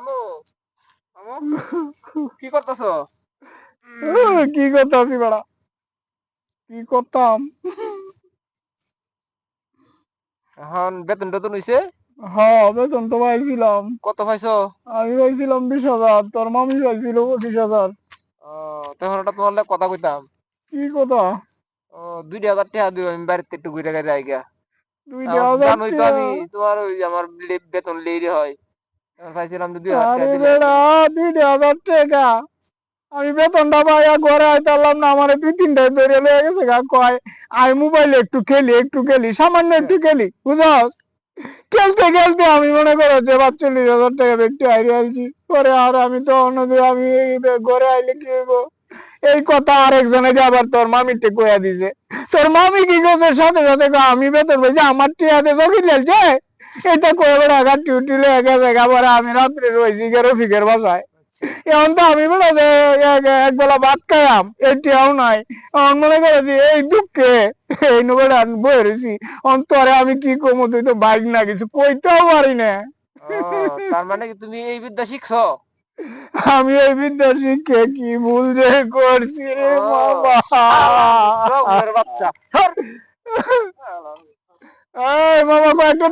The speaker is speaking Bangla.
আমু আমু কি করতেছো? কি করতাছি বেড়া, কি করতাম? এখন বেতন টেতন হইছে? হ্যাঁ, বেতন তো পাইছিলাম। কত পাইছো? আমি পাইছিলাম 20,000, তোর মামি পাইছিল 25,000। তখন ওটা তোমার লাগে কথা কইতাম। কি কথা? 2,000 টাকা দিও, আমি বাড়িতে একটু ঘুরে ঘুরে যাইগা। দুইটা এখন হাজার জানোই তো টাকা আমি তোমার ওই আমার বেতন লেইরে হয়। এখন চাইছিলাম যে 2,000 টাকা আরে দিলে বেড়া, 2,000 টাকা আমি বেতনটা পাইয়া ঘরে আইতালাম না, আমার 2-3টায় ধরে লয়ে গেছে গা, কয় আই মোবাইলে একটু খেলি, সামান্য একটু খেলি, বুঝস? খেলতে খেলতে আমি মনে করো যে 45,000 টাকা ব্যক্তি হারিয়ে আইছি। পরে আর আমি তো অন্যদিন আমি ঘরে আইলে কি হইব, এই কথা আরেকজনে যে আবার তোর মামিতে কইয়া দিছে। তোর মামি কি করছে, সাথে সাথে কয়, আমি বেতন পাইছি, আমার টিয়াতে চকি ঢেলছে। এটা কয়ে বেড়া গাটি উঠিলে একা জায়গা, পরে আমি রাত্রে রয়েছি রফিকের বাসায়। এখন তো আমি বলে যে এক বেলা ভাত খাইয়াম, এটিও নাই। আমার মনে করে যে এই দুঃখে এই নবেলা বয়ে রয়েছি। অন্তরে আমি কি কমো, তুই তো বাইক না কিছু কইতেও পারি না। তার মানে কি তুমি এই বিদ্যা শিখছো? আমি এই বিদ্যা শিক্ষে কি ভুল যে করছি ও রে বাবা। শালা জগমের বাচ্চা। ধর। এই মামা, কয়েকটা